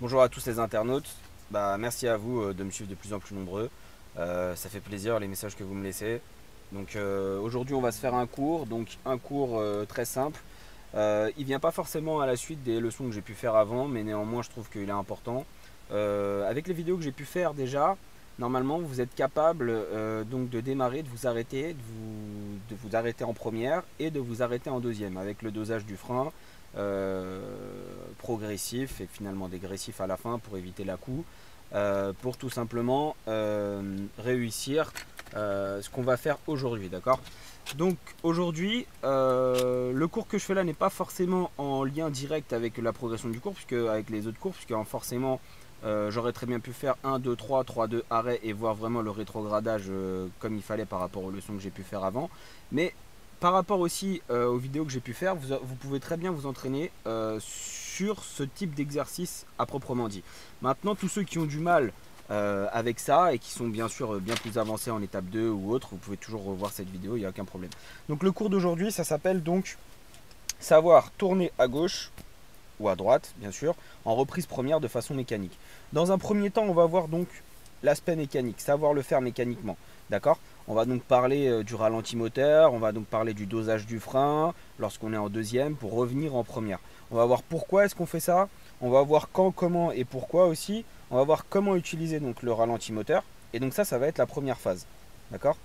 Bonjour à tous les internautes. Merci à vous de me suivre de plus en plus nombreux. Ça fait plaisir les messages que vous me laissez. Aujourd'hui on va se faire un cours très simple. Il vient pas forcément à la suite des leçons que j'ai pu faire avant, mais néanmoins je trouve qu'il est important. Avec les vidéos que j'ai pu faire déjà, normalement vous êtes capable donc de démarrer, de vous arrêter, de vous arrêter en première et de vous arrêter en deuxième avec le dosage du frein euh, progressif et finalement dégressif à la fin pour éviter la-coup, pour tout simplement réussir ce qu'on va faire aujourd'hui, d'accord. Donc aujourd'hui, le cours que je fais là n'est pas forcément en lien direct avec la progression du cours, puisque avec les autres cours, puisque forcément j'aurais très bien pu faire 1, 2, 3, 3, 2, arrêt et voir vraiment le rétrogradage comme il fallait par rapport aux leçons que j'ai pu faire avant. Mais par rapport aussi aux vidéos que j'ai pu faire, vous pouvez très bien vous entraîner sur ce type d'exercice à proprement dit. Maintenant, tous ceux qui ont du mal avec ça et qui sont bien sûr bien plus avancés en étape 2 ou autre, vous pouvez toujours revoir cette vidéo, il n'y a aucun problème. Donc le cours d'aujourd'hui, ça s'appelle donc savoir tourner à gauche ou à droite, bien sûr, en reprise première de façon mécanique. Dans un premier temps, on va voir donc l'aspect mécanique, savoir le faire mécaniquement. D'accord. On va donc parler du ralenti moteur, on va donc parler du dosage du frein lorsqu'on est en deuxième pour revenir en première. On va voir pourquoi est-ce qu'on fait ça, on va voir quand, comment et pourquoi aussi. On va voir comment utiliser donc le ralenti moteur. Et donc ça va être la première phase. D'accord.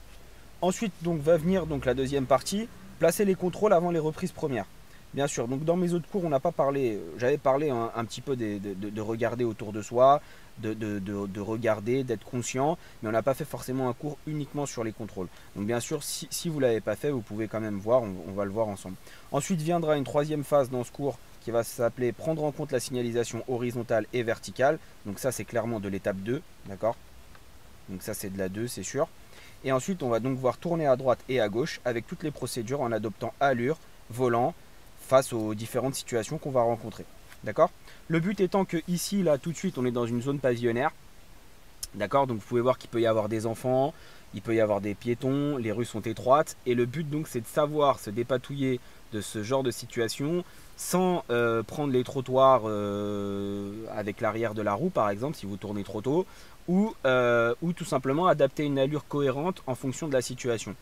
Ensuite donc va venir donc la deuxième partie, placer les contrôles avant les reprises premières. Bien sûr, donc dans mes autres cours, on n'a pas parlé, j'avais parlé un petit peu de regarder autour de soi, de regarder, d'être conscient, mais on n'a pas fait forcément un cours uniquement sur les contrôles. Donc bien sûr, si vous ne l'avez pas fait, vous pouvez quand même voir, on va le voir ensemble. Ensuite viendra une troisième phase dans ce cours qui va s'appeler prendre en compte la signalisation horizontale et verticale. Donc ça, c'est clairement de l'étape 2, d'accord. Donc ça, c'est de la 2, c'est sûr. Et ensuite, on va donc voir tourner à droite et à gauche avec toutes les procédures en adoptant allure, volant, face aux différentes situations qu'on va rencontrer. D'accord. Le but étant que ici, là, tout de suite, on est dans une zone pavillonnaire. D'accord. Donc vous pouvez voir qu'il peut y avoir des enfants, il peut y avoir des piétons, les rues sont étroites. Et le but donc, c'est de savoir se dépatouiller de ce genre de situation sans prendre les trottoirs avec l'arrière de la roue, par exemple, si vous tournez trop tôt, ou tout simplement adapter une allure cohérente en fonction de la situation.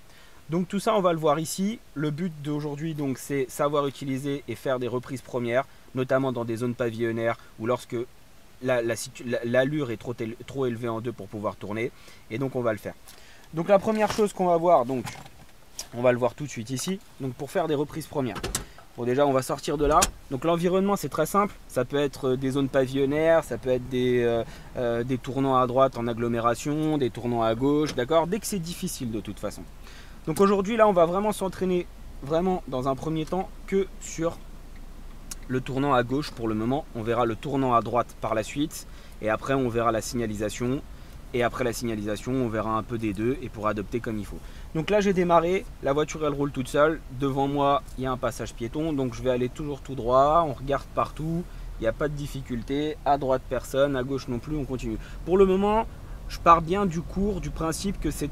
Donc tout ça, on va le voir ici. Le but d'aujourd'hui, donc, c'est savoir utiliser et faire des reprises premières, notamment dans des zones pavillonnaires ou lorsque l'allure est trop élevée en deux pour pouvoir tourner. Et donc on va le faire. Donc la première chose qu'on va voir, donc, on va le voir tout de suite ici. Donc pour faire des reprises premières. Bon, déjà, on va sortir de là. Donc l'environnement, c'est très simple. Ça peut être des zones pavillonnaires, ça peut être des tournants à droite en agglomération, des tournants à gauche, d'accord. Dès que c'est difficile de toute façon. Donc aujourd'hui, là, on va vraiment s'entraîner, vraiment dans un premier temps, que sur le tournant à gauche pour le moment. On verra le tournant à droite par la suite. Et après, on verra la signalisation. Et après la signalisation, on verra un peu des deux et pour adopter comme il faut. Donc là, j'ai démarré. La voiture, elle roule toute seule. Devant moi, il y a un passage piéton. Donc je vais aller toujours tout droit. On regarde partout. Il n'y a pas de difficulté. À droite, personne. À gauche non plus. On continue. Pour le moment, je pars bien du cours, du principe que c'est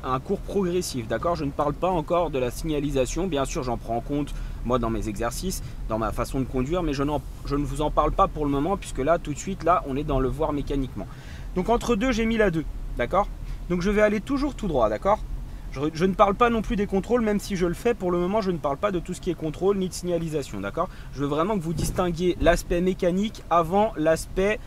un cours progressif, d'accord. Je ne parle pas encore de la signalisation, bien sûr j'en prends en compte moi dans mes exercices, dans ma façon de conduire, mais je ne vous en parle pas pour le moment, puisque là tout de suite, là on est dans le voir mécaniquement. Donc entre deux, j'ai mis la 2, d'accord. Donc je vais aller toujours tout droit, d'accord. Je ne parle pas non plus des contrôles, même si je le fais pour le moment, je ne parle pas de tout ce qui est contrôle ni de signalisation, d'accord. Je veux vraiment que vous distinguiez l'aspect mécanique avant l'aspect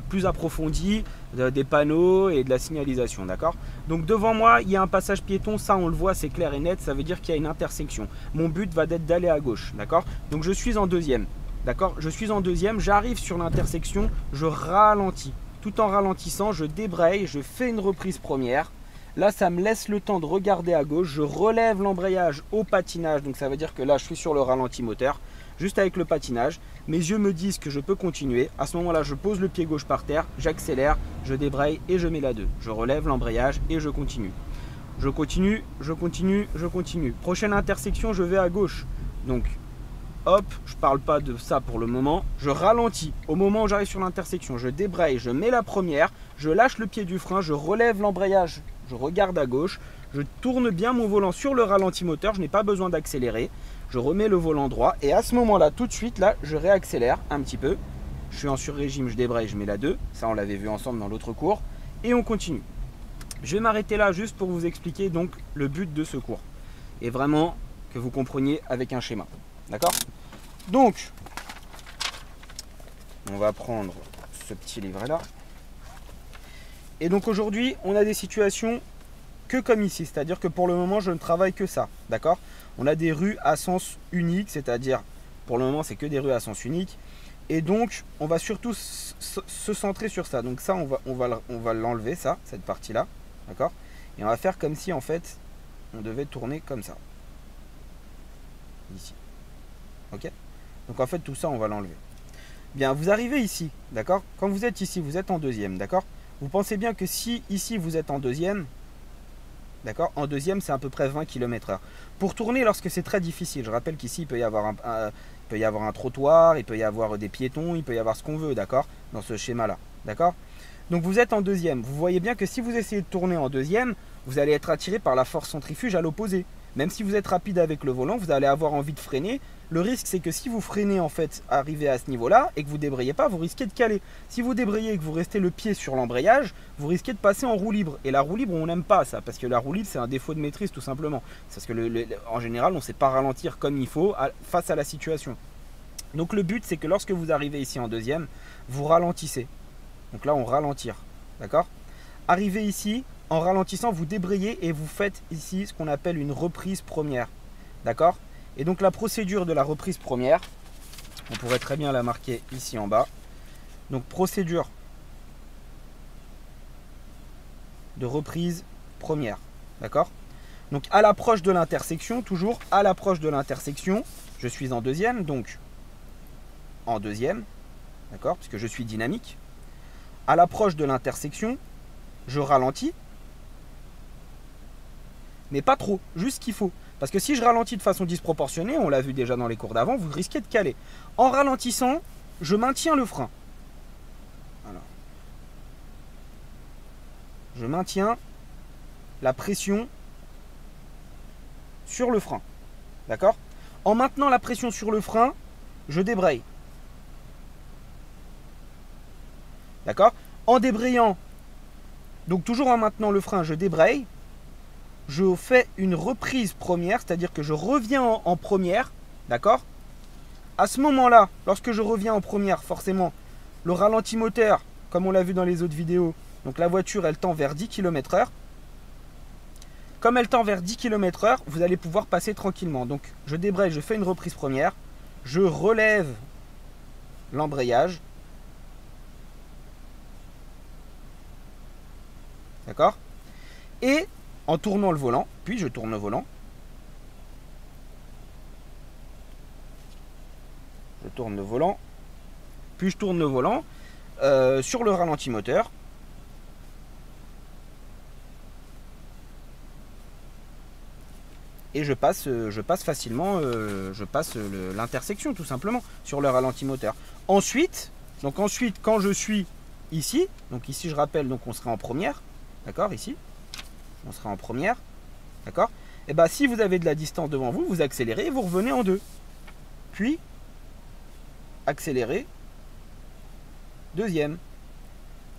plus approfondi des panneaux et de la signalisation, d'accord. Donc devant moi, il y a un passage piéton, ça on le voit, c'est clair et net, ça veut dire qu'il y a une intersection. Mon but va être d'aller à gauche, d'accord. Donc je suis en deuxième, d'accord. Je suis en deuxième, j'arrive sur l'intersection, je ralentis. Tout en ralentissant, je débraye, je fais une reprise première. Là, ça me laisse le temps de regarder à gauche. Je relève l'embrayage au patinage. Donc, ça veut dire que là, je suis sur le ralenti moteur, juste avec le patinage. Mes yeux me disent que je peux continuer. À ce moment-là, je pose le pied gauche par terre, j'accélère, je débraye et je mets la 2. Je relève l'embrayage et je continue. Je continue, je continue, je continue. Prochaine intersection, je vais à gauche. Donc, hop, je parle pas de ça pour le moment. Je ralentis. Au moment où j'arrive sur l'intersection, je débraye, je mets la première, je lâche le pied du frein, je relève l'embrayage, je regarde à gauche, je tourne bien mon volant sur le ralenti moteur, je n'ai pas besoin d'accélérer. Je remets le volant droit et à ce moment-là, tout de suite, là, je réaccélère un petit peu. je suis en sur-régime, je débraye, je mets la 2. Ça, on l'avait vu ensemble dans l'autre cours. Et on continue. Je vais m'arrêter là juste pour vous expliquer donc le but de ce cours. Et vraiment que vous compreniez avec un schéma. D'accord? Donc, on va prendre ce petit livret-là. Et donc aujourd'hui, on a des situations que comme ici. C'est-à-dire que pour le moment, je ne travaille que ça. D'accord? On a des rues à sens unique, c'est-à-dire, pour le moment, c'est que des rues à sens unique. Et donc, on va surtout se centrer sur ça. Donc ça, on va l'enlever, ça, cette partie-là. D'accord? Et on va faire comme si, en fait, on devait tourner comme ça. Ici. Ok? Donc en fait, tout ça, on va l'enlever. Bien, vous arrivez ici, d'accord? Quand vous êtes ici, vous êtes en deuxième, d'accord? Vous pensez bien que si ici, vous êtes en deuxième, d'accord? En deuxième, c'est à peu près 20 km/h. Pour tourner, lorsque c'est très difficile, je rappelle qu'ici, il peut y avoir un trottoir, il peut y avoir des piétons, il peut y avoir ce qu'on veut, d'accord? Dans ce schéma-là, d'accord? Donc vous êtes en deuxième. Vous voyez bien que si vous essayez de tourner en deuxième, vous allez être attiré par la force centrifuge à l'opposé. Même si vous êtes rapide avec le volant, vous allez avoir envie de freiner. Le risque, c'est que si vous freinez, en fait, arrivé à ce niveau-là, et que vous ne débrayez pas, vous risquez de caler. Si vous débrayez et que vous restez le pied sur l'embrayage, vous risquez de passer en roue libre. Et la roue libre, on n'aime pas ça, parce que la roue libre, c'est un défaut de maîtrise, tout simplement. Parce que, en général, on ne sait pas ralentir comme il faut face à la situation. Donc le but, c'est que lorsque vous arrivez ici en deuxième, vous ralentissez. Donc là, on ralentit, d'accord? Arrivé ici, en ralentissant, vous débrayez et vous faites ici ce qu'on appelle une reprise première. D'accord? Et donc la procédure de la reprise première, on pourrait très bien la marquer ici en bas. Donc procédure de reprise première. D'accord? Donc à l'approche de l'intersection, toujours à l'approche de l'intersection, je suis en deuxième, donc en deuxième, d'accord? Puisque je suis dynamique. À l'approche de l'intersection, je ralentis. Mais pas trop, juste ce qu'il faut. Parce que si je ralentis de façon disproportionnée, on l'a vu déjà dans les cours d'avant, vous risquez de caler. En ralentissant, je maintiens le frein. Voilà. Je maintiens la pression sur le frein. D'accord? En maintenant la pression sur le frein, je débraye. D'accord? En débrayant, donc toujours en maintenant le frein, je débraye. Je fais une reprise première, c'est-à-dire que je reviens en première, d'accord? À ce moment-là, lorsque je reviens en première, forcément, le ralenti moteur, comme on l'a vu dans les autres vidéos, donc la voiture, elle tend vers 10 km/h. Comme elle tend vers 10 km/h, vous allez pouvoir passer tranquillement. Donc, je débraye, je fais une reprise première, je relève l'embrayage, d'accord? Et en tournant le volant, puis je tourne le volant. Je tourne le volant, puis je tourne le volant sur le ralenti moteur. Et je passe facilement, l'intersection tout simplement sur le ralenti moteur. Ensuite, quand je suis ici, donc ici je rappelle, donc on sera en première, d'accord, ici. On sera en première, d'accord? Et bien si vous avez de la distance devant vous, vous accélérez et vous revenez en deux. Puis, accélérez, deuxième,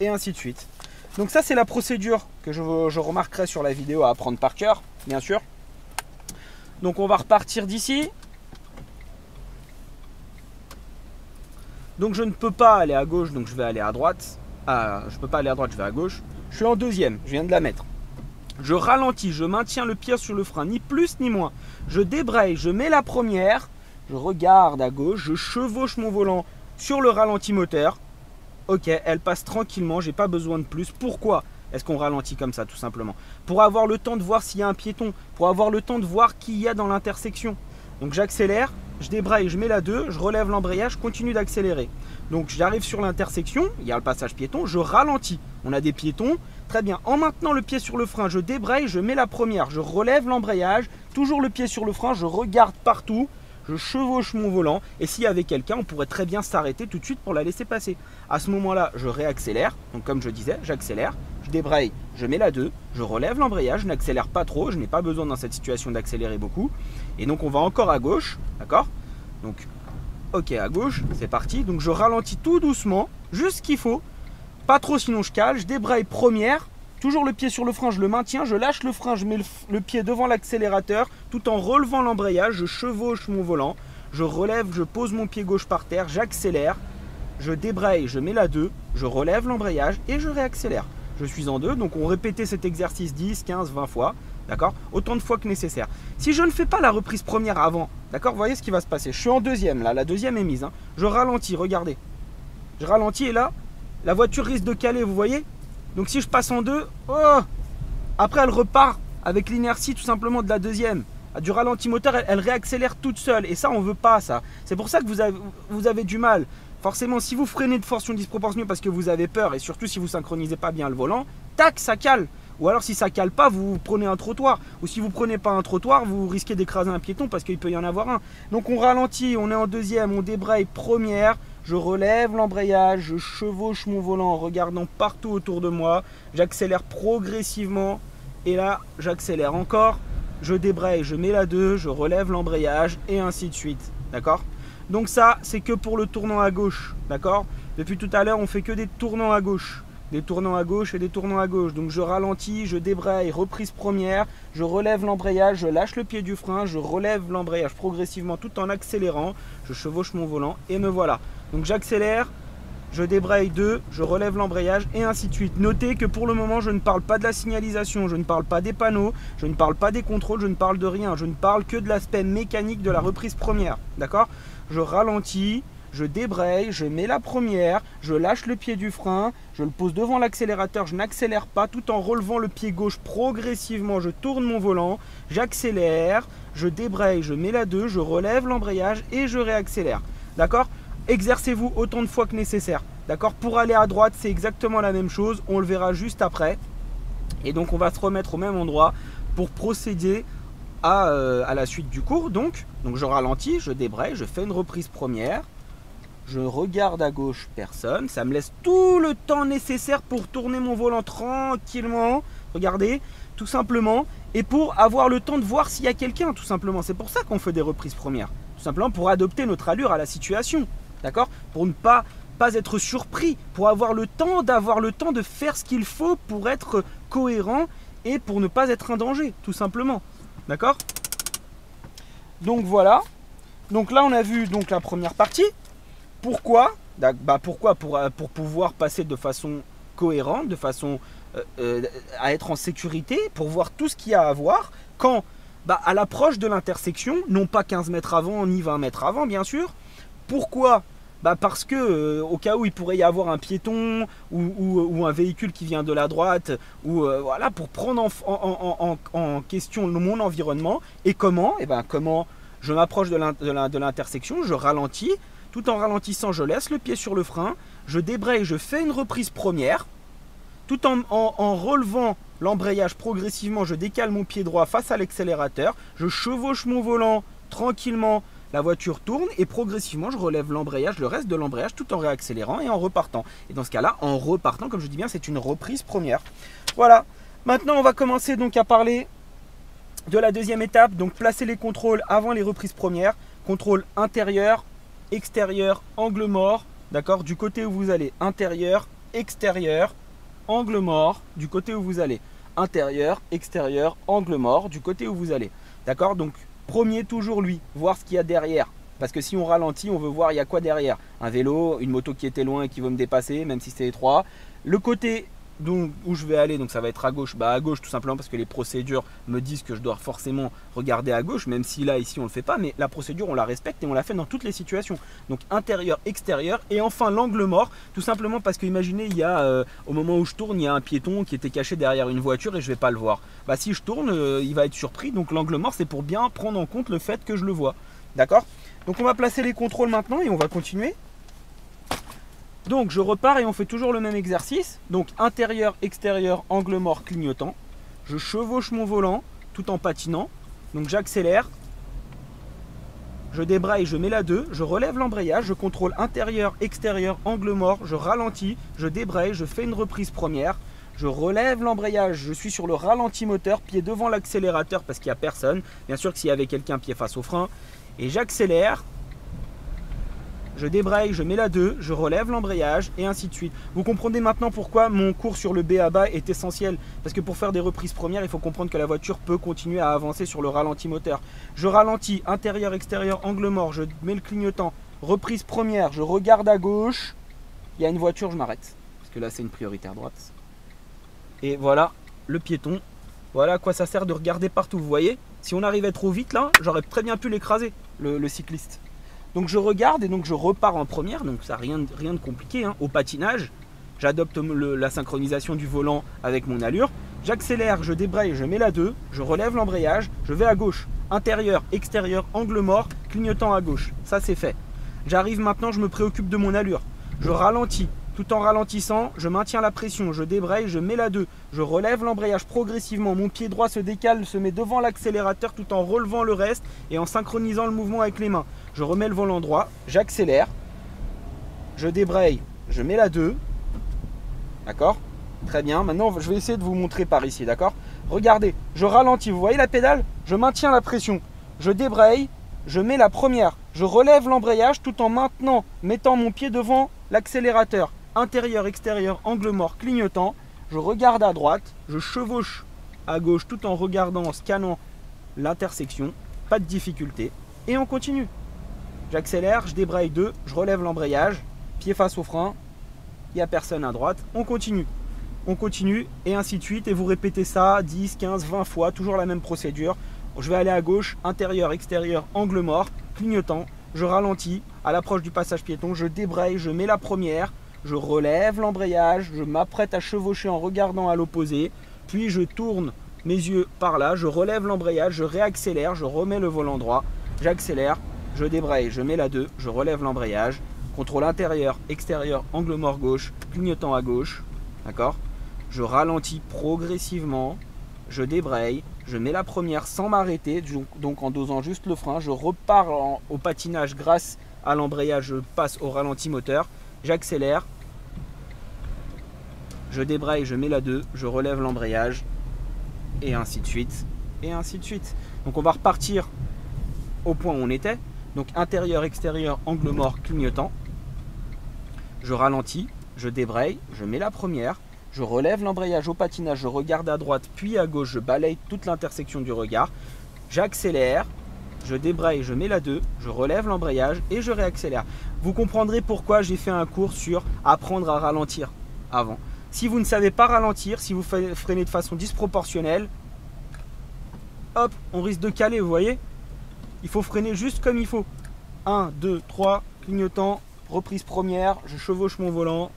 et ainsi de suite. Donc ça c'est la procédure que je remarquerai sur la vidéo à apprendre par cœur, bien sûr. Donc on va repartir d'ici. Donc je ne peux pas aller à gauche, donc je vais aller à droite. Je ne peux pas aller à droite, je vais à gauche. Je suis en deuxième, je viens de la mettre. Je ralentis, je maintiens le pied sur le frein, ni plus ni moins. Je débraye, je mets la première, je regarde à gauche, je chevauche mon volant sur le ralenti moteur. Ok, elle passe tranquillement, j'ai pas besoin de plus. Pourquoi est-ce qu'on ralentit comme ça, tout simplement? Pour avoir le temps de voir s'il y a un piéton, pour avoir le temps de voir qui y a dans l'intersection. Donc j'accélère, je débraye, je mets la 2, je relève l'embrayage, je continue d'accélérer. Donc j'arrive sur l'intersection, il y a le passage piéton, je ralentis. On a des piétons, très bien. En maintenant le pied sur le frein, je débraye, je mets la première, je relève l'embrayage, toujours le pied sur le frein, je regarde partout, je chevauche mon volant. Et s'il y avait quelqu'un, on pourrait très bien s'arrêter tout de suite pour la laisser passer. À ce moment-là, je réaccélère. Donc comme je disais, j'accélère, je débraye, je mets la 2, je relève l'embrayage, je n'accélère pas trop, je n'ai pas besoin dans cette situation d'accélérer beaucoup. Et donc on va encore à gauche, d'accord? Donc Ok, à gauche, c'est parti. Donc je ralentis tout doucement, juste ce qu'il faut. Pas trop, sinon je cale. Je débraye première. Toujours le pied sur le frein, je le maintiens. Je lâche le frein, je mets le pied devant l'accélérateur tout en relevant l'embrayage. Je chevauche mon volant. Je relève, je pose mon pied gauche par terre. J'accélère. Je débraye, je mets la 2. Je relève l'embrayage et je réaccélère. Je suis en 2. Donc on répétait cet exercice 10, 15, 20 fois. D'accord? Autant de fois que nécessaire. Si je ne fais pas la reprise première avant, d'accord, vous voyez ce qui va se passer. Je suis en deuxième, là, la deuxième est mise. Hein. Je ralentis, regardez. Je ralentis et là, la voiture risque de caler, vous voyez? Donc si je passe en 2, oh, après elle repart avec l'inertie tout simplement de la deuxième. Du ralenti moteur, elle réaccélère toute seule. Et ça, on ne veut pas ça. C'est pour ça que vous avez du mal. Forcément, si vous freinez de force disproportionnée parce que vous avez peur, et surtout si vous ne synchronisez pas bien le volant, tac, ça cale. Ou alors si ça cale pas, vous prenez un trottoir. Ou si vous prenez pas un trottoir, vous risquez d'écraser un piéton parce qu'il peut y en avoir un. Donc on ralentit, on est en deuxième, on débraye première. Je relève l'embrayage, je chevauche mon volant en regardant partout autour de moi. J'accélère progressivement. Et là, j'accélère encore. Je débraye, je mets la 2, je relève l'embrayage et ainsi de suite. D'accord? Donc ça, c'est que pour le tournant à gauche. D'accord? Depuis tout à l'heure, on fait que des tournants à gauche. Des tournants à gauche et des tournants à gauche. Donc je ralentis, je débraye, reprise première, je relève l'embrayage, je lâche le pied du frein, je relève l'embrayage progressivement tout en accélérant, je chevauche mon volant et me voilà. Donc j'accélère, je débraye 2, je relève l'embrayage et ainsi de suite. Notez que pour le moment, je ne parle pas de la signalisation, je ne parle pas des panneaux, je ne parle pas des contrôles, je ne parle de rien. Je ne parle que de l'aspect mécanique de la reprise première. D'accord? Je ralentis. Je débraye, je mets la première, je lâche le pied du frein, je le pose devant l'accélérateur, je n'accélère pas tout en relevant le pied gauche progressivement, je tourne mon volant, j'accélère, je débraye, je mets la 2, je relève l'embrayage et je réaccélère. D'accord? Exercez-vous autant de fois que nécessaire. D'accord? Pour aller à droite, c'est exactement la même chose, on le verra juste après. Et donc on va se remettre au même endroit pour procéder à la suite du cours. Donc je ralentis, je débraye, je fais une reprise première. Je regarde à gauche, personne. Ça me laisse tout le temps nécessaire pour tourner mon volant tranquillement. Regardez, tout simplement. Et pour avoir le temps de voir s'il y a quelqu'un, tout simplement. C'est pour ça qu'on fait des reprises premières. Tout simplement pour adopter notre allure à la situation. D'accord? Pour ne pas être surpris. Pour avoir le temps de faire ce qu'il faut pour être cohérent et pour ne pas être un danger, tout simplement. D'accord? Donc voilà. Donc là, on a vu donc la première partie. Pourquoi? Pourquoi pour pouvoir passer de façon cohérente, de façon à être en sécurité, pour voir tout ce qu'il y a à voir quand à l'approche de l'intersection, non pas 15 mètres avant ni 20 mètres avant bien sûr. Pourquoi? Parce que au cas où il pourrait y avoir un piéton ou un véhicule qui vient de la droite, ou voilà, pour prendre en question mon environnement. Et comment? Comment je m'approche de l'intersection, je ralentis. Tout en ralentissant, je laisse le pied sur le frein, je débraye, je fais une reprise première. Tout en relevant l'embrayage progressivement, je décale mon pied droit face à l'accélérateur. Je chevauche mon volant tranquillement, la voiture tourne et progressivement, je relève l'embrayage, le reste de l'embrayage, tout en réaccélérant et en repartant. Et dans ce cas-là, en repartant, comme je dis bien, c'est une reprise première. Voilà. Maintenant, on va commencer donc à parler de la deuxième étape. Donc, placer les contrôles avant les reprises premières. Contrôle intérieur, extérieur, angle mort, d'accord, du côté où vous allez, intérieur, extérieur, angle mort, du côté où vous allez, intérieur, extérieur, angle mort, du côté où vous allez, d'accord. Donc premier, toujours lui, voir ce qu'il y a derrière, parce que si on ralentit, on veut voir il y a quoi derrière, un vélo, une moto qui était loin et qui veut me dépasser, même si c'est étroit. Le côté donc où je vais aller, donc ça va être à gauche, à gauche tout simplement parce que les procédures me disent que je dois forcément regarder à gauche, même si là ici on le fait pas, mais la procédure on la respecte et on la fait dans toutes les situations. Donc intérieur, extérieur, et enfin l'angle mort, tout simplement parce que imaginez il y a au moment où je tourne, il y a un piéton qui était caché derrière une voiture et je vais pas le voir. Si je tourne, il va être surpris, donc l'angle mort c'est pour bien prendre en compte le fait que je le vois. D'accord? Donc on va placer les contrôles maintenant et on va continuer. Donc je repars et on fait toujours le même exercice. Donc intérieur, extérieur, angle mort, clignotant. Je chevauche mon volant tout en patinant. Donc j'accélère. Je débraye, je mets la 2. Je relève l'embrayage. Je contrôle intérieur, extérieur, angle mort. Je ralentis. Je débraye. Je fais une reprise première. Je relève l'embrayage. Je suis sur le ralenti moteur. Pied devant l'accélérateur parce qu'il n'y a personne. Bien sûr que s'il y avait quelqu'un, pied face au frein. Et j'accélère. je débraye, je mets la 2, je relève l'embrayage et ainsi de suite. Vous comprenez maintenant pourquoi mon cours sur le B.A.B.A. est essentiel. Parce que pour faire des reprises premières, il faut comprendre que la voiture peut continuer à avancer sur le ralenti moteur. Je ralentis, intérieur, extérieur, angle mort, je mets le clignotant. Reprise première, je regarde à gauche. Il y a une voiture, je m'arrête. Parce que là, c'est une priorité à droite. Et voilà le piéton. Voilà à quoi ça sert de regarder partout. Vous voyez, si on arrivait trop vite là, j'aurais très bien pu l'écraser, le cycliste. Donc je regarde et donc je repars en première, donc ça rien de compliqué. Au patinage, j'adopte la synchronisation du volant avec mon allure. J'accélère, je débraye, je mets la 2, je relève l'embrayage, je vais à gauche. Intérieur, extérieur, angle mort, clignotant à gauche. Ça c'est fait. J'arrive maintenant, je me préoccupe de mon allure. Je ralentis. Tout en ralentissant, je maintiens la pression, je débraye, je mets la 2, je relève l'embrayage progressivement, mon pied droit se décale, se met devant l'accélérateur tout en relevant le reste et en synchronisant le mouvement avec les mains. Je remets le volant droit, j'accélère, je débraye, je mets la 2, d'accord? Très bien, maintenant je vais essayer de vous montrer par ici, d'accord? Regardez, je ralentis, vous voyez la pédale? Je maintiens la pression, je débraye, je mets la première, je relève l'embrayage tout en mettant mon pied devant l'accélérateur. Intérieur, extérieur, angle mort, clignotant. Je regarde à droite, je chevauche à gauche tout en regardant, en scannant l'intersection. Pas de difficulté. Et on continue. J'accélère, je débraye 2, je relève l'embrayage, pied face au frein. Il n'y a personne à droite. On continue. On continue et ainsi de suite. Et vous répétez ça 10, 15, 20 fois. Toujours la même procédure. Je vais aller à gauche, intérieur, extérieur, angle mort, clignotant. Je ralentis. À l'approche du passage piéton, je débraye, je mets la première. Je relève l'embrayage, je m'apprête à chevaucher en regardant à l'opposé, puis je tourne mes yeux par là, je relève l'embrayage, je réaccélère, je remets le volant droit, j'accélère, je débraye, je mets la 2, je relève l'embrayage, contrôle intérieur, extérieur, angle mort gauche, clignotant à gauche, d'accord? Je ralentis progressivement, je débraye, je mets la première sans m'arrêter, donc en dosant juste le frein, je repars au patinage grâce à l'embrayage, je passe au ralenti moteur, j'accélère, je débraye, je mets la 2, je relève l'embrayage, et ainsi de suite, et ainsi de suite. Donc on va repartir au point où on était. Donc intérieur, extérieur, angle mort, clignotant. Je ralentis, je débraye, je mets la première, je relève l'embrayage au patinage, je regarde à droite puis à gauche, je balaye toute l'intersection du regard. J'accélère, je débraye, je mets la 2, je relève l'embrayage et je réaccélère. Vous comprendrez pourquoi j'ai fait un cours sur apprendre à ralentir avant. Si vous ne savez pas ralentir, si vous freinez de façon disproportionnelle, hop, on risque de caler, vous voyez? Il faut freiner juste comme il faut. 1, 2, 3, clignotant, reprise première, je chevauche mon volant,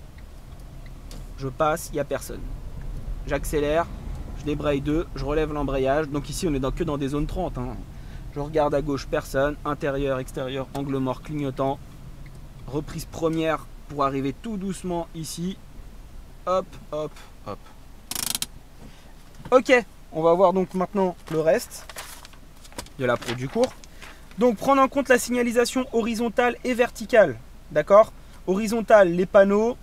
je passe, il n'y a personne. J'accélère, je débraye 2, je relève l'embrayage. Donc ici, on est que dans des zones 30. Je regarde à gauche, personne. Intérieur, extérieur, angle mort, clignotant. Reprise première pour arriver tout doucement ici. Hop, hop, hop. Ok, on va voir donc maintenant le reste de la pro du cours. Donc prendre en compte la signalisation horizontale et verticale. D'accord? Horizontale, les panneaux,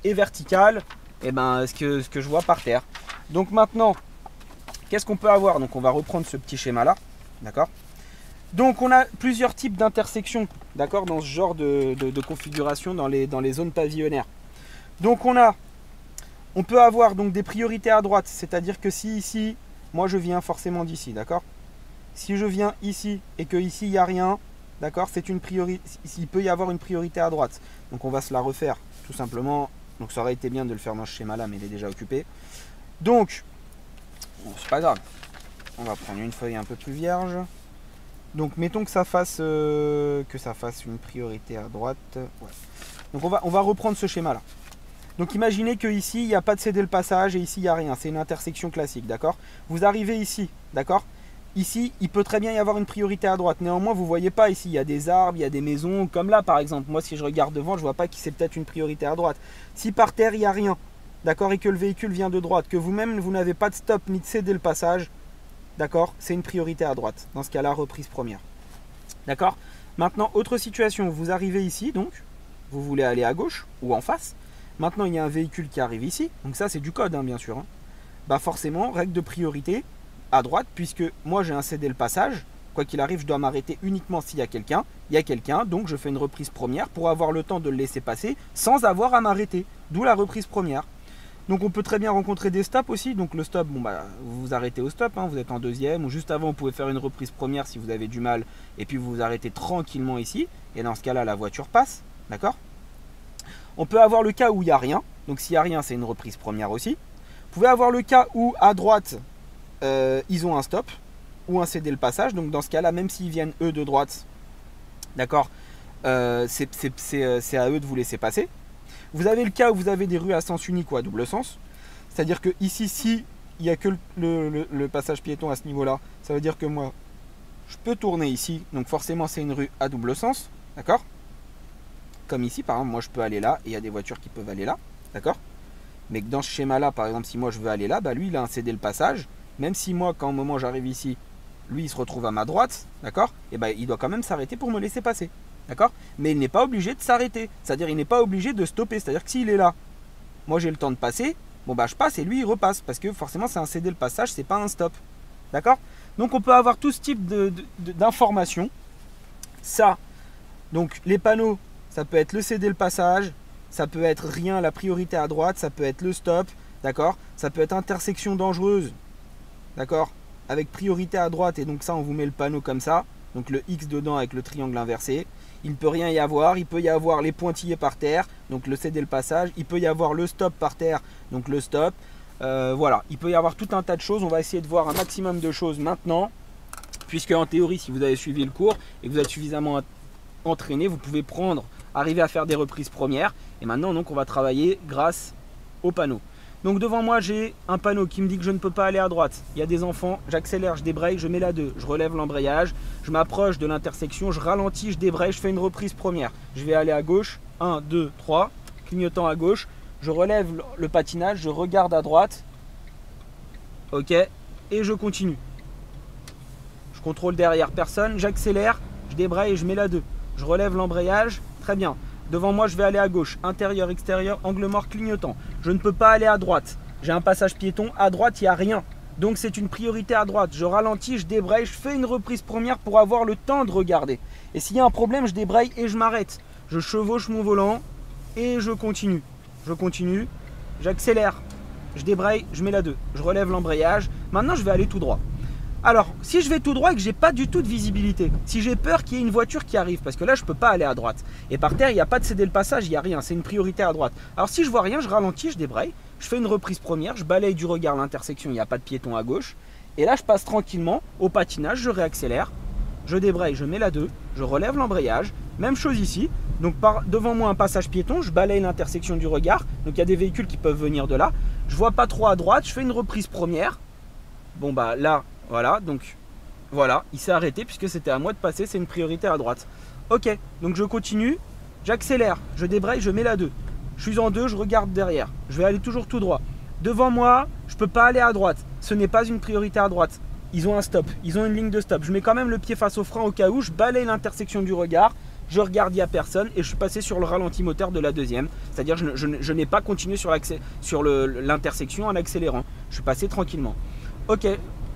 et verticale, et ce que je vois par terre. Donc maintenant, qu'est-ce qu'on peut avoir? Donc on va reprendre ce petit schéma là. D'accord? Donc on a plusieurs types d'intersections, d'accord, dans ce genre de configuration dans les zones pavillonnaires. Donc on peut avoir donc des priorités à droite, c'est-à-dire que si ici, moi je viens forcément d'ici, d'accord? Si je viens ici et que ici il n'y a rien, d'accord, c'est une priorité, il peut y avoir une priorité à droite. Donc on va se la refaire tout simplement. Donc ça aurait été bien de le faire dans ce schéma là, mais il est déjà occupé. Donc, bon, c'est pas grave. On va prendre une feuille un peu plus vierge. Donc mettons que ça fasse une priorité à droite. Ouais. Donc on va reprendre ce schéma là. Donc imaginez que ici il n'y a pas de céder le passage et ici il n'y a rien. C'est une intersection classique, d'accord? Vous arrivez ici, d'accord? Ici, il peut très bien y avoir une priorité à droite. Néanmoins, vous ne voyez pas ici, il y a des arbres, il y a des maisons, comme là par exemple. Moi, si je regarde devant, je ne vois pas que c'est peut-être une priorité à droite. Si par terre, il n'y a rien, d'accord, et que le véhicule vient de droite, que vous-même, vous n'avez pas de stop ni de céder le passage, d'accord, c'est une priorité à droite. Dans ce cas-là, reprise première. D'accord? Maintenant, autre situation, vous arrivez ici, donc, vous voulez aller à gauche ou en face. Maintenant, il y a un véhicule qui arrive ici. Donc ça, c'est du code, bien sûr. Bah forcément, règle de priorité à droite, puisque moi j'ai un cédé le passage, Quoi qu'il arrive, je dois m'arrêter uniquement s'il y a quelqu'un. Il y a quelqu'un, donc je fais une reprise première pour avoir le temps de le laisser passer sans avoir à m'arrêter. D'où la reprise première. Donc on peut très bien rencontrer des stops aussi. Donc le stop, bon bah vous vous arrêtez au stop, hein, vous êtes en deuxième. Ou juste avant, vous pouvez faire une reprise première si vous avez du mal. Et puis vous vous arrêtez tranquillement ici. Et dans ce cas-là, la voiture passe. D'accord? On peut avoir le cas où il n'y a rien. Donc s'il n'y a rien, c'est une reprise première aussi. Vous pouvez avoir le cas où à droite, ils ont un stop ou un céder le passage. Donc dans ce cas-là, même s'ils viennent eux de droite, d'accord, c'est à eux de vous laisser passer. Vous avez le cas où vous avez des rues à sens unique ou à double sens. C'est-à-dire que ici, si il n'y a que le passage piéton à ce niveau-là, ça veut dire que moi, je peux tourner ici. Donc forcément, c'est une rue à double sens. D'accord? Comme ici, par exemple, moi je peux aller là et il y a des voitures qui peuvent aller là. D'accord? Mais que dans ce schéma-là, par exemple, si moi je veux aller là, bah lui il a un cédé le passage. Même si moi, quand au moment j'arrive ici, lui il se retrouve à ma droite, d'accord? Et bah il doit quand même s'arrêter pour me laisser passer. D'accord? Mais il n'est pas obligé de s'arrêter. C'est-à-dire il n'est pas obligé de stopper. C'est-à-dire que s'il est là, moi j'ai le temps de passer, bon bah je passe et lui il repasse. Parce que forcément c'est un cédé le passage, c'est pas un stop. D'accord? Donc on peut avoir tout ce type d'informations. Ça, donc les panneaux, ça peut être le cédé le passage, ça peut être rien, la priorité à droite, ça peut être le stop, d'accord? Ça peut être intersection dangereuse, d'accord? Avec priorité à droite, et donc ça on vous met le panneau comme ça, donc le X dedans avec le triangle inversé. Il ne peut rien y avoir, il peut y avoir les pointillés par terre, donc le cédé le passage, il peut y avoir le stop par terre, donc le stop. Voilà, il peut y avoir tout un tas de choses, on va essayer de voir un maximum de choses maintenant, puisque en théorie, si vous avez suivi le cours et que vous êtes suffisamment entraîné, vous pouvez arriver à faire des reprises premières. Et maintenant, donc, on va travailler grâce au panneau. Donc devant moi, j'ai un panneau qui me dit que je ne peux pas aller à droite. Il y a des enfants, j'accélère, je débraye, je mets la 2, je relève l'embrayage, je m'approche de l'intersection, je ralentis, je débraye, je fais une reprise première. Je vais aller à gauche, 1, 2, 3, clignotant à gauche, je relève le patinage, je regarde à droite, ok, et je continue. Je contrôle derrière personne, j'accélère, je débraye et je mets la 2. Je relève l'embrayage, très bien. Devant moi, je vais aller à gauche, intérieur, extérieur, angle mort, clignotant. Je ne peux pas aller à droite. J'ai un passage piéton, à droite, il n'y a rien. Donc c'est une priorité à droite. Je ralentis, je débraye, je fais une reprise première pour avoir le temps de regarder. Et s'il y a un problème, je débraye et je m'arrête. Je chevauche mon volant et je continue. Je continue, j'accélère, je débraye, je mets la 2. Je relève l'embrayage. Maintenant, je vais aller tout droit. Alors, si je vais tout droit et que j'ai pas du tout de visibilité, si j'ai peur qu'il y ait une voiture qui arrive, parce que là je peux pas aller à droite, et par terre il n'y a pas de céder le passage, il n'y a rien, c'est une priorité à droite. Alors si je vois rien, je ralentis, je débraye, je fais une reprise première, je balaye du regard l'intersection, il n'y a pas de piéton à gauche, et là je passe tranquillement au patinage, je réaccélère, je débraye, je mets la 2, je relève l'embrayage, même chose ici, donc devant moi un passage piéton, je balaye l'intersection du regard, donc il y a des véhicules qui peuvent venir de là, je vois pas trop à droite, je fais une reprise première, bon bah là, voilà, donc voilà, il s'est arrêté puisque c'était à moi de passer, c'est une priorité à droite. Ok, donc je continue, j'accélère, je débraye, je mets la 2. Je suis en 2, je regarde derrière, je vais aller toujours tout droit. Devant moi, je ne peux pas aller à droite, ce n'est pas une priorité à droite. Ils ont un stop, ils ont une ligne de stop. Je mets quand même le pied face au frein au cas où, je balaye l'intersection du regard, je regarde, il n'y a personne et je suis passé sur le ralenti moteur de la deuxième. C'est-à-dire je n'ai pas continué sur l'intersection en accélérant, je suis passé tranquillement. Ok.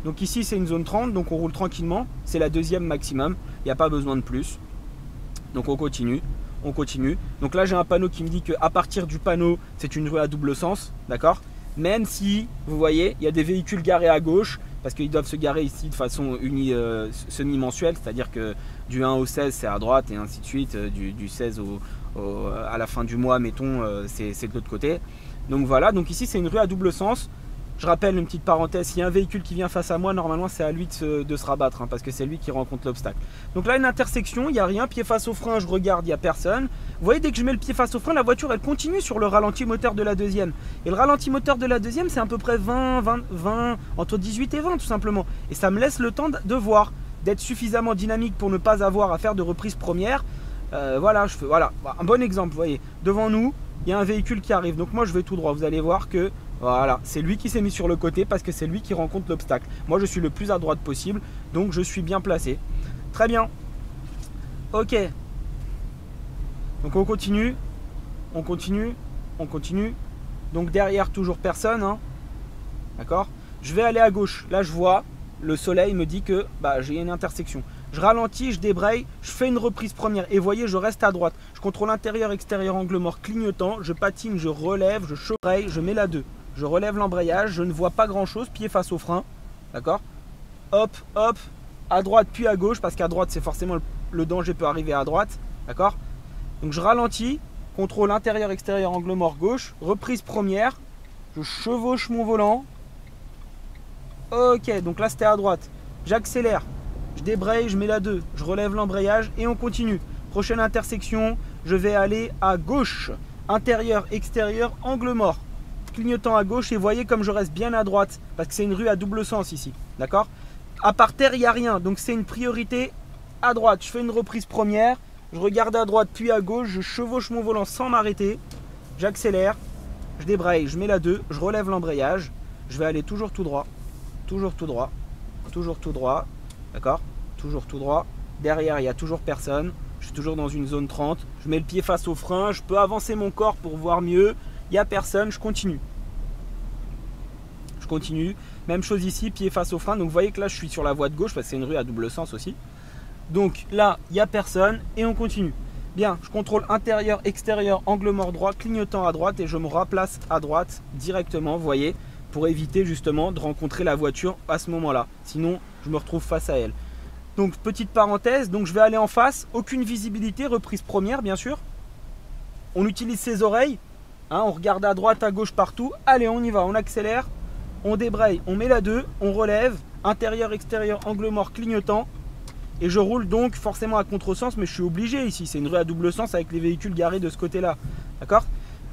Donc ici c'est une zone 30, donc on roule tranquillement, c'est la deuxième maximum, il n'y a pas besoin de plus. Donc on continue, on continue. Donc là j'ai un panneau qui me dit qu'à partir du panneau, c'est une rue à double sens, d'accord? Même si, vous voyez, il y a des véhicules garés à gauche, parce qu'ils doivent se garer ici de façon semi-mensuelle, c'est-à-dire que du 1 au 16 c'est à droite et ainsi de suite, du 16 à la fin du mois, mettons, c'est de l'autre côté. Donc voilà, donc ici c'est une rue à double sens. Je rappelle une petite parenthèse, s'il y a un véhicule qui vient face à moi, normalement c'est à lui de se rabattre, hein, parce que c'est lui qui rencontre l'obstacle. Donc là une intersection, il n'y a rien, pied face au frein, je regarde, il n'y a personne. Vous voyez, dès que je mets le pied face au frein, la voiture elle continue sur le ralenti moteur de la deuxième. Et le ralenti moteur de la deuxième c'est à peu près 20, entre 18 et 20 tout simplement. Et ça me laisse le temps de voir, d'être suffisamment dynamique pour ne pas avoir à faire de reprise première. Voilà, un bon exemple, vous voyez, devant nous, il y a un véhicule qui arrive, donc moi je vais tout droit, vous allez voir que voilà, c'est lui qui s'est mis sur le côté parce que c'est lui qui rencontre l'obstacle. Moi je suis le plus à droite possible, donc je suis bien placé. Très bien. Ok. Donc on continue, on continue, on continue. Donc derrière toujours personne, hein. D'accord. Je vais aller à gauche, là je vois, le soleil me dit que j'ai une intersection. Je ralentis, je débraye, je fais une reprise première. Et voyez, je reste à droite. Je contrôle intérieur, extérieur, angle mort, clignotant. Je patine, je relève, je chauffe, je mets la 2. Je relève l'embrayage, je ne vois pas grand chose, pied face au frein. D'accord? Hop, hop, à droite puis à gauche, parce qu'à droite, c'est forcément le danger peut arriver à droite. D'accord? Donc je ralentis, contrôle intérieur, extérieur, angle mort, gauche. Reprise première, je chevauche mon volant. Ok, donc là c'était à droite. J'accélère, je débraye, je mets la 2, je relève l'embrayage et on continue. Prochaine intersection, je vais aller à gauche. Intérieur, extérieur, angle mort. Clignotant à gauche et voyez comme je reste bien à droite. Parce que c'est une rue à double sens ici. D'accord? À par terre, il n'y a rien. Donc c'est une priorité à droite. Je fais une reprise première. Je regarde à droite puis à gauche. Je chevauche mon volant sans m'arrêter. J'accélère. Je débraye. Je mets la 2. Je relève l'embrayage. Je vais aller toujours tout droit. Toujours tout droit. Toujours tout droit. D'accord? Toujours tout droit. Derrière, il n'y a toujours personne. Je suis toujours dans une zone 30. Je mets le pied face au frein. Je peux avancer mon corps pour voir mieux. Il n'y a personne. Je continue. Je continue. Même chose ici, pied face au frein. Donc vous voyez que là, je suis sur la voie de gauche parce que c'est une rue à double sens aussi. Donc là, il n'y a personne et on continue. Bien, je contrôle intérieur, extérieur, angle mort droit, clignotant à droite et je me replace à droite directement, vous voyez, pour éviter justement de rencontrer la voiture à ce moment-là. Sinon, je me retrouve face à elle. Donc, petite parenthèse, donc je vais aller en face, aucune visibilité, reprise première bien sûr. On utilise ses oreilles, hein, on regarde à droite, à gauche, partout. Allez, on y va, on accélère, on débraye, on met la 2, on relève, intérieur, extérieur, angle mort, clignotant. Et je roule donc forcément à contresens, mais je suis obligé ici. C'est une rue à double sens avec les véhicules garés de ce côté-là. D'accord?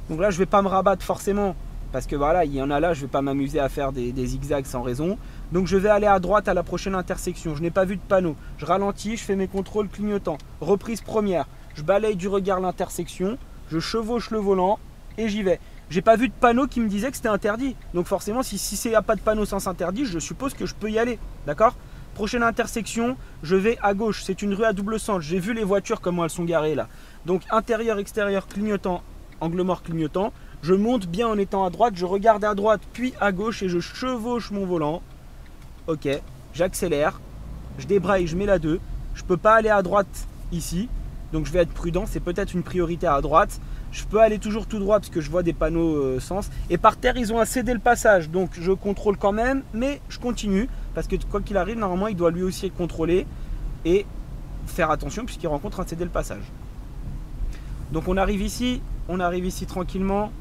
Donc là, je ne vais pas me rabattre forcément. Parce que voilà, il y en a là, je ne vais pas m'amuser à faire des zigzags sans raison. Donc je vais aller à droite à la prochaine intersection. Je n'ai pas vu de panneau. Je ralentis, je fais mes contrôles clignotants. Reprise première. Je balaye du regard l'intersection. Je chevauche le volant et j'y vais. J'ai pas vu de panneau qui me disait que c'était interdit. Donc forcément, si il n'y a pas de panneau sens interdit, je suppose que je peux y aller. D'accord? Prochaine intersection, je vais à gauche. C'est une rue à double sens. J'ai vu les voitures, comment elles sont garées là. Donc intérieur, extérieur, clignotant, angle mort, clignotant. Je monte bien en étant à droite. Je regarde à droite, puis à gauche et je chevauche mon volant. Ok, j'accélère. Je débraye, je mets la 2. Je ne peux pas aller à droite ici. Donc je vais être prudent. C'est peut-être une priorité à droite. Je peux aller toujours tout droit parce que je vois des panneaux sens. Et par terre, ils ont à céder le passage. Donc je contrôle quand même, mais je continue. Parce que quoi qu'il arrive, normalement, il doit lui aussi être contrôlé. Et faire attention puisqu'il rencontre un céder le passage. Donc on arrive ici tranquillement.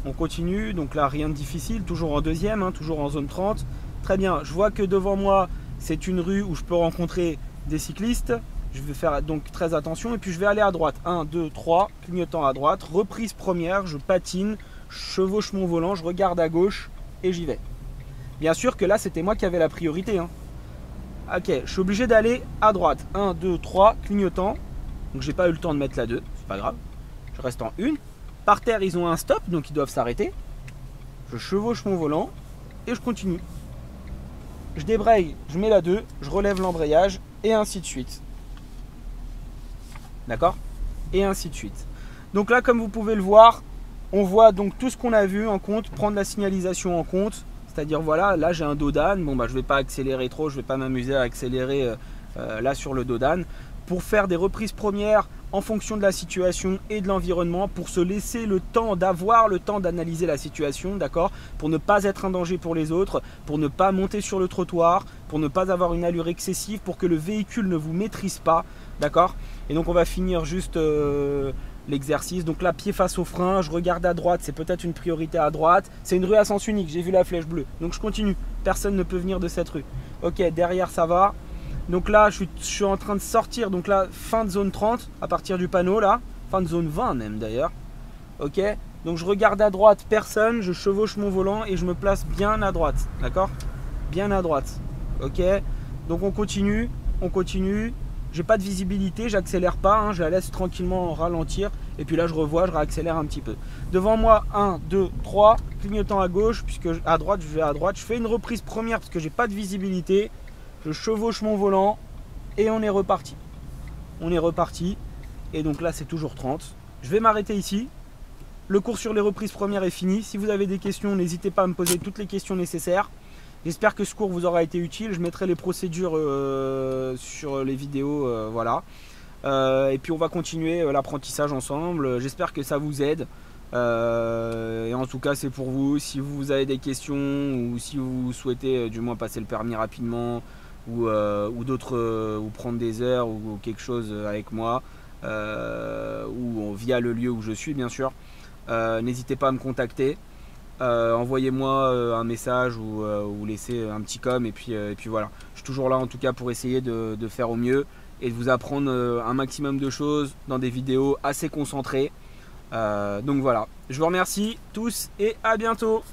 On continue. Donc là, rien de difficile. Toujours en deuxième, hein, toujours en zone 30. Très bien. Je vois que devant moi, c'est une rue où je peux rencontrer des cyclistes. Je vais faire donc très attention et puis je vais aller à droite. 1, 2, 3, clignotant à droite. Reprise première, je patine, je chevauche mon volant, je regarde à gauche et j'y vais. Bien sûr que là, c'était moi qui avais la priorité. Hein. Ok, je suis obligé d'aller à droite. 1, 2, 3, clignotant. Donc j'ai pas eu le temps de mettre la 2, c'est pas grave. Je reste en 1. Par terre, ils ont un stop, donc ils doivent s'arrêter. Je chevauche mon volant et je continue. Je débraye, je mets la 2, je relève l'embrayage et ainsi de suite. D'accord? Et ainsi de suite. Donc là, comme vous pouvez le voir, on voit donc tout ce qu'on a vu en compte, prendre la signalisation en compte. C'est-à-dire, voilà, là j'ai un dos d'âne. Bon, bah, je ne vais pas accélérer trop, je ne vais pas m'amuser à accélérer là sur le dos d'âne. Pour faire des reprises premières en fonction de la situation et de l'environnement, pour se laisser le temps d'avoir le temps d'analyser la situation, d'accord? Pour ne pas être un danger pour les autres, pour ne pas monter sur le trottoir, pour ne pas avoir une allure excessive, pour que le véhicule ne vous maîtrise pas, d'accord? Et donc on va finir juste l'exercice. Donc là, pied face au frein, je regarde à droite, c'est peut-être une priorité à droite. C'est une rue à sens unique, j'ai vu la flèche bleue. Donc je continue, personne ne peut venir de cette rue. Ok, derrière ça va. Donc là, je suis en train de sortir. Donc là, fin de zone 30, à partir du panneau là. Fin de zone 20 même d'ailleurs. Ok, donc je regarde à droite, personne. Je chevauche mon volant et je me place bien à droite. D'accord? Bien à droite. Ok, donc on continue. On continue. J'ai pas de visibilité, j'accélère pas, hein, je la laisse tranquillement ralentir. Et puis là, je revois, je réaccélère un petit peu. Devant moi, 1, 2, 3, clignotant à gauche, puisque à droite, je vais à droite. Je fais une reprise première parce que j'ai pas de visibilité. Je chevauche mon volant et on est reparti. On est reparti. Et donc là, c'est toujours 30. Je vais m'arrêter ici. Le cours sur les reprises premières est fini. Si vous avez des questions, n'hésitez pas à me poser toutes les questions nécessaires. J'espère que ce cours vous aura été utile. Je mettrai les procédures sur les vidéos, voilà. Et puis on va continuer l'apprentissage ensemble. J'espère que ça vous aide. Et en tout cas c'est pour vous. Si vous avez des questions ou si vous souhaitez du moins passer le permis rapidement ou d'autres ou prendre des heures ou quelque chose avec moi ou via le lieu où je suis bien sûr, n'hésitez pas à me contacter. Envoyez-moi un message ou laissez un petit com et puis voilà. Je suis toujours là en tout cas pour essayer de faire au mieux et de vous apprendre un maximum de choses dans des vidéos assez concentrées. Donc voilà, je vous remercie tous et à bientôt.